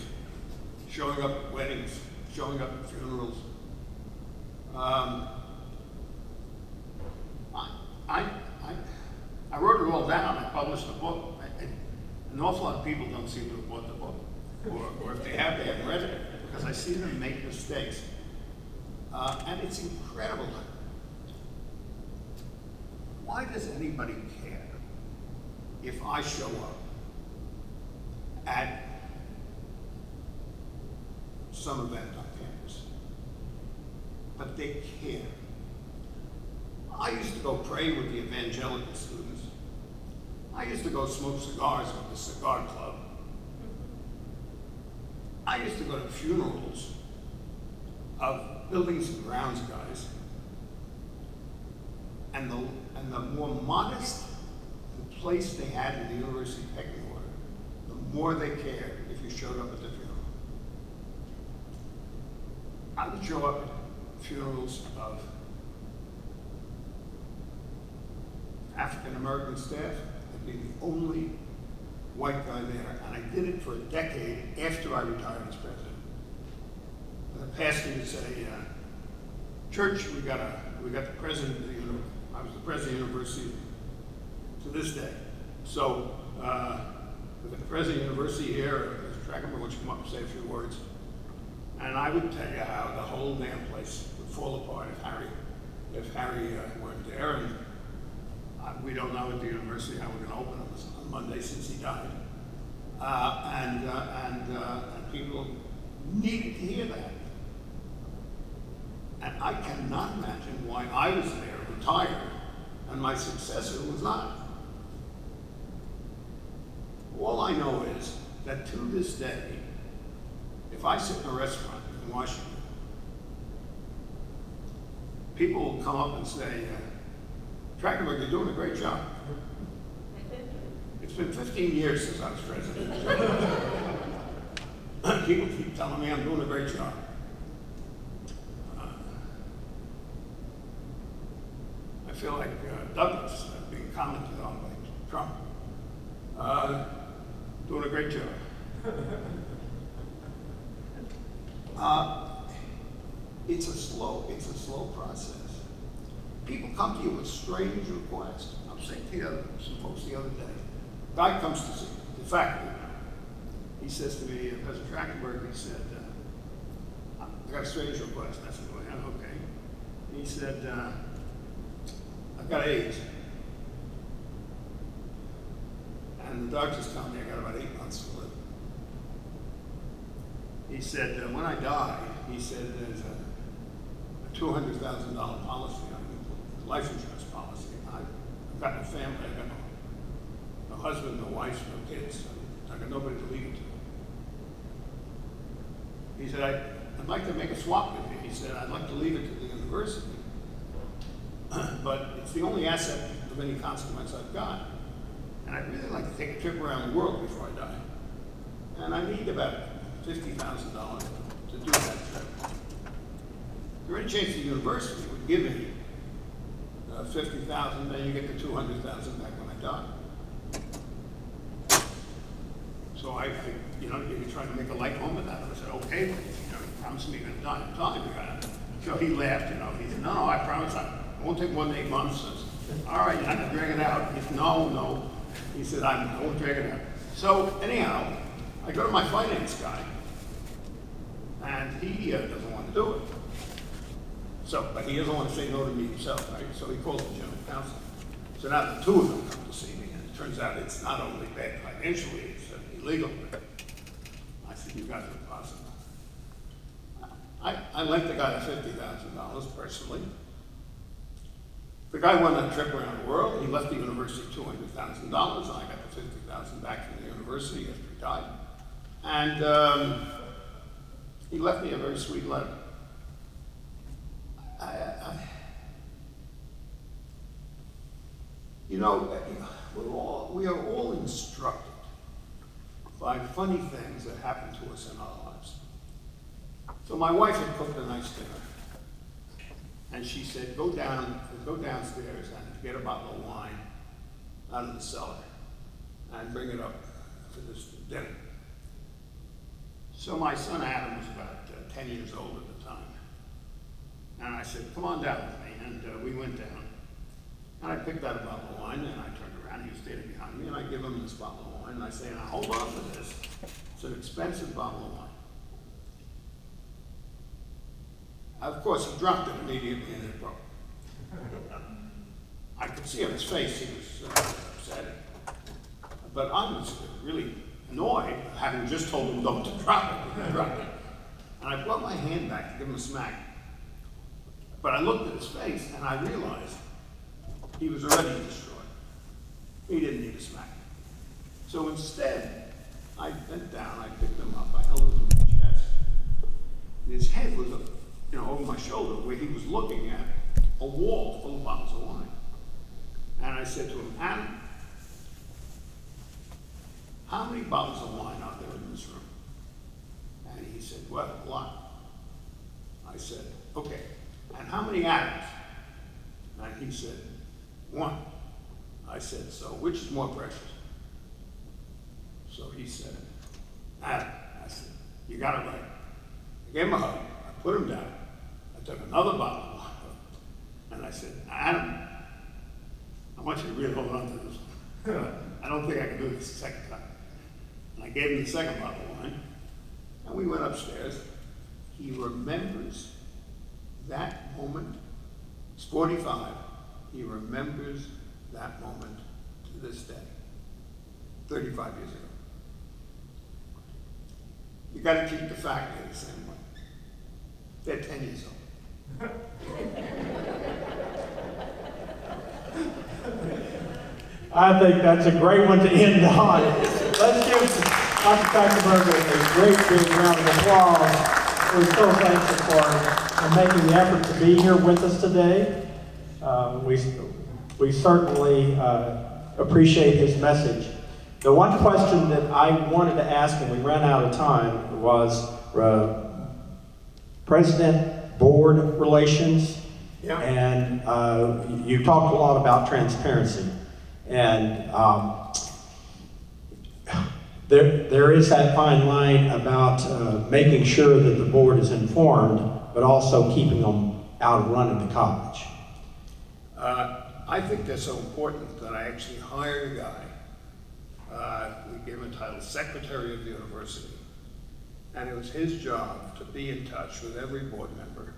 showing up at weddings, showing up at funerals. I wrote it all down. I published the book. An awful lot of people don't seem to have bought the book, or if they haven't read it, because I see them make mistakes. And it's incredible. Why does anybody care if I show up at some event on campus? But they care. I used to go pray with the evangelical students. I used to go smoke cigars with the cigar club. I used to go to funerals of buildings and grounds guys. And the more modest the place they had in the university pecking order, the more they cared if you showed up at the funeral. I would show up at funerals of African American staff. I'd be the only white guy there, and I did it for a decade after I retired as president. And the pastor would say, "Church, we got the president of the university." I was the president of the university to this day. So we've got the president of the university here. Mr. Trachtenberg, why don't you come up and say a few words? And I would tell you how the whole damn place would fall apart if Harry weren't there. And we don't know at the university how we're going to open on Monday since he died. And people needed to hear that. And I cannot imagine why I was there, retired, and my successor was not. All I know is that to this day, if I sit in a restaurant in Washington, people will come up and say, Trachtenberg, you're doing a great job. It's been 15 years since I was president. People keep telling me I'm doing a great job. I feel like Douglas being commented on by Trump. Doing a great job. It's a slow process. People come to you with strange requests. I was saying to some folks the other day, guy comes to see the faculty. he says to me, Professor Trachtenberg, he said, I got a strange request. I said, well, yeah, okay. He said, I've got AIDS. And the doctors tell me I got about 8 months to live. He said, when I die, he said, there's a $200,000 policy on me, life insurance policy. I've got no family, I've got no husband, no wife, no kids. I've got nobody to leave it to. He said, I'd like to make a swap with you. He said, I'd like to leave it to the university, but it's the only asset of any consequence I've got. And I'd really like to take a trip around the world before I die. And I need about $50,000 to do that trip. Is there any chance the university would give me $50,000, then you get the $200,000 back when I die? So I you're trying to make a light moment out of it. I said, okay, but you promised me you're going to die in time. So he laughed, he said, no, I promise I won't take more than 8 months. I said, all right, you're not going to drag it out. He said, no. He said, I won't drag it out. So anyhow, I go to my finance guy, and he doesn't want to do it. But he doesn't want to say no to me himself, right? So he calls the general counsel. So now the two of them come to see me, and it turns out it's not only bad financially, it's illegal. I said, you guys are impossible. I lent the guy $50,000 personally. The guy went on a trip around the world. He left the university $200,000, and I got the $50,000 back from the university after he died. And he left me a very sweet letter. We are all instructed by funny things that happen to us in our lives. So my wife had cooked a nice dinner, and she said, go downstairs and get a bottle of wine out of the cellar and bring it up for this dinner. So my son Adam was about 10 years old at the time. And I said, come on down with me. And we went down. And I picked out a bottle of wine, and I turned around. He was standing behind me, and I give him this bottle of wine. And I say, now hold on to this. It's an expensive bottle of wine. Of course, he dropped it immediately, and it broke. I could see on his face he was upset. But I was really annoyed, having just told him don't to drop it. He dropped it. And I brought my hand back to give him a smack. But I looked at his face, and I realized he was already destroyed. He didn't need a smack. So instead, I bent down, I picked him up, I held him to my chest. And his head was over my shoulder, where he was looking at a wall full of bottles of wine. And I said to him, Adam, how many bottles of wine are there in this room? And he said, well, a lot. I said, okay. And how many atoms? And he said, 1. I said, so which is more precious? So he said, Adam. I said, you got it right. I gave him a hug. I put him down. I took another bottle of wine, and I said, Adam, I want you to really hold on to this one. I don't think I can do this the second time. And I gave him the second bottle of wine, and we went upstairs. He remembers that moment. He's 45. He remembers that moment to this day, 35 years ago. You got to treat the faculty the same way. They're 10 years old. I think that's a great one to end on. Let's give Dr. Trachtenberg a great big round of applause. We're so thankful for making the effort to be here with us today. We certainly appreciate his message. The one question that I wanted to ask, and we ran out of time, was President-board relations. Yeah. And you talked a lot about transparency. And there is that fine line about making sure that the board is informed, but also keeping them out of running the college. I think they're so important that I actually hired a guy we gave him the title Secretary of the University. And it was his job to be in touch with every board member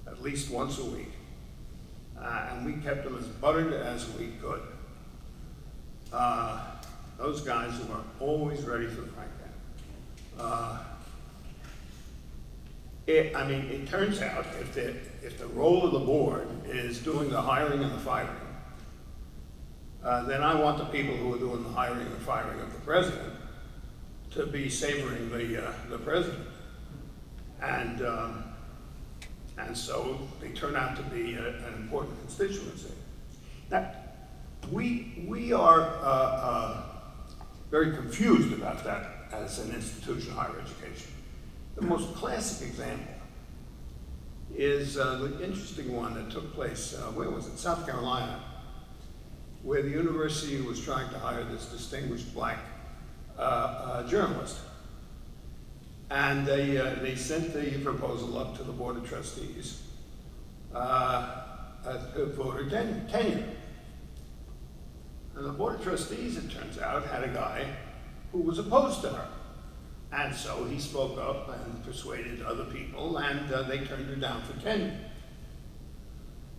at least once a week. And we kept them as buttered as we could. Those guys who are always ready for the crank down. It turns out if the role of the board is doing the hiring and the firing, then I want the people who are doing the hiring and firing of the president to be savoring the president. And so they turn out to be an important constituency. Now, we are very confused about that as an institution of higher education. The most classic example is the interesting one that took place, where was it? South Carolina, where the university was trying to hire this distinguished black journalist. And they sent the proposal up to the Board of Trustees for her tenure. And the Board of Trustees, it turns out, had a guy who was opposed to her. And so he spoke up and persuaded other people, and they turned her down for tenure,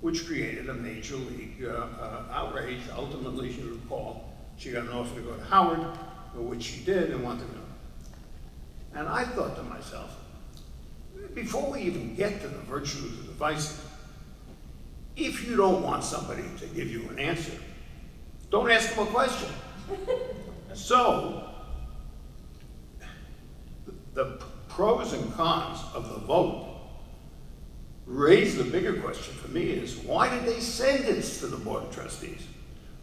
which created a major league outrage. Ultimately, she recalled she got an offer to go to Howard, which she did and wanted to go. And I thought to myself, before we even get to the virtues of the vices, if you don't want somebody to give you an answer, don't ask them a question. So, the pros and cons of the vote raise the bigger question for me is, why did they send this to the Board of Trustees?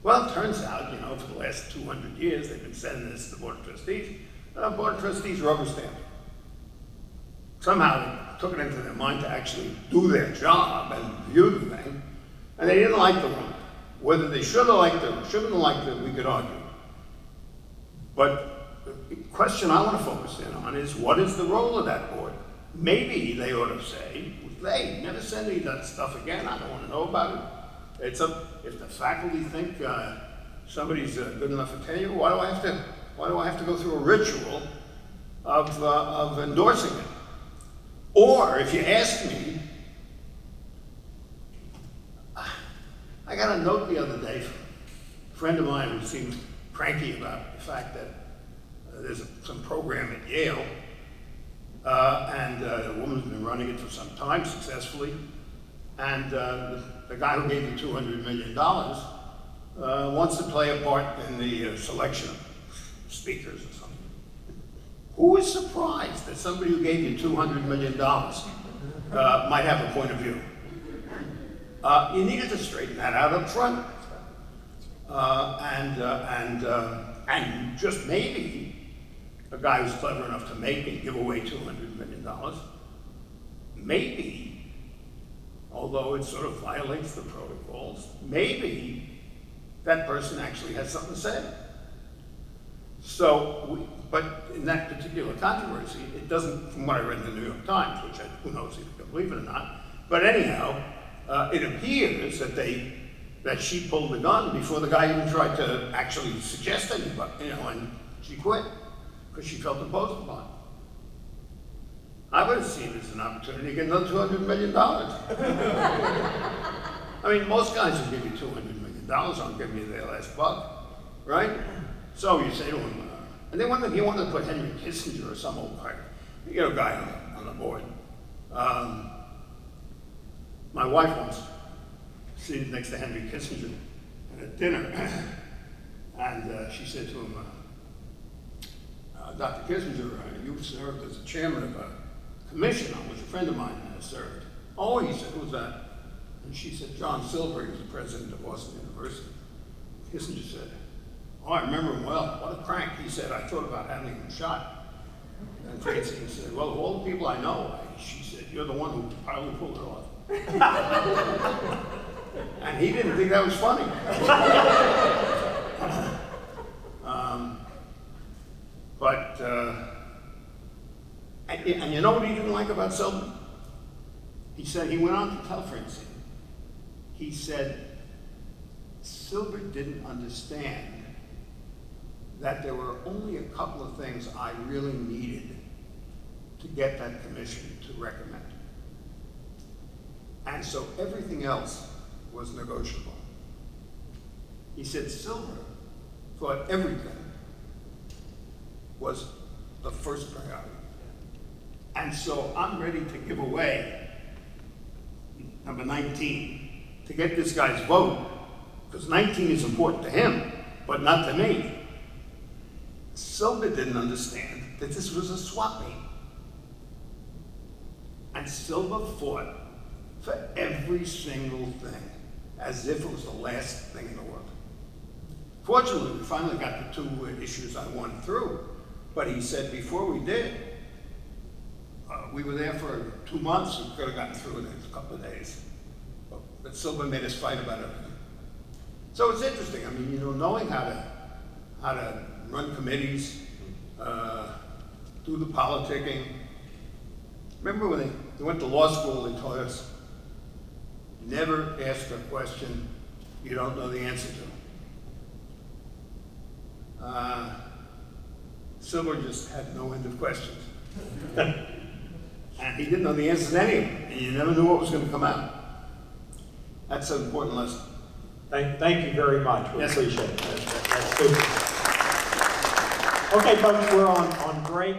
Well, it turns out, for the last 200 years, they've been sending this to the Board of Trustees. The Board of Trustees rubber stamped it. Somehow they took it into their mind to actually do their job and view the thing, and they didn't like the woman. Whether they should have liked her or shouldn't have liked her, we could argue. But the question I want to focus in on is, what is the role of that board? Maybe they ought to say, hey, never send me that stuff again, I don't want to know about it. It's if the faculty think somebody's good enough for tenure, why do I have to go through a ritual of endorsing it? Or if you ask me, I got a note the other day from a friend of mine who seemed cranky about the fact that there's some program at Yale, and the woman's been running it for some time successfully, and the guy who gave you $200 million wants to play a part in the selection of speakers or something. Who is surprised that somebody who gave you $200 million might have a point of view? You needed to straighten that out up front. And just maybe a guy who's clever enough to make and give away $200 million, maybe, although it sort of violates the protocols, maybe that person actually has something to say. So, but in that particular controversy, it doesn't, from what I read in the New York Times, which who knows if you can believe it or not, but anyhow, it appears that she pulled the gun before the guy even tried to actually suggest anybody, and she quit because she felt imposed upon. I would have seen it as an opportunity to get another $200 million. I mean, most guys who give you $200 million aren't giving you their last buck, right? So you say to him, and he wanted to put Henry Kissinger or some old guy on the board. My wife once sitting next to Henry Kissinger at a dinner, and she said to him, Dr. Kissinger, you served as the chairman of a commission on which a friend of mine has served. Oh, he said, who's that? And she said, John Silver, he was the president of Boston University. Kissinger said, oh, I remember him well. What a crank. He said, I thought about having him shot. And Francine said, well, of all the people I know, she said, you're the one who probably pulled it off. And he didn't think that was funny. And you know what he didn't like about Silver? He said, he went on to tell Francine, he said, Silver didn't understand that there were only a couple of things I really needed to get that commission to recommend. And so everything else was negotiable. He said Silver thought everything was the first priority. And so I'm ready to give away number 19 to get this guy's vote, because 19 is important to him, but not to me. Silver didn't understand that this was a swap meet. And Silver fought for every single thing as if it was the last thing in the world. Fortunately, we finally got the two issues I wanted through, but he said before we did, we were there for 2 months, we could have gotten through it in a couple of days. But Silver made us fight about everything. So it's interesting, I mean, you know, knowing how to run committees, do the politicking. Remember when they went to law school, they taught us, never ask a question you don't know the answer to. Silver just had no end of questions. And he didn't know the answers to any of them, and you never knew what was going to come out. That's an important lesson. Thank you very much. We Yes, appreciate it. That's super. Okay, folks, we're on break.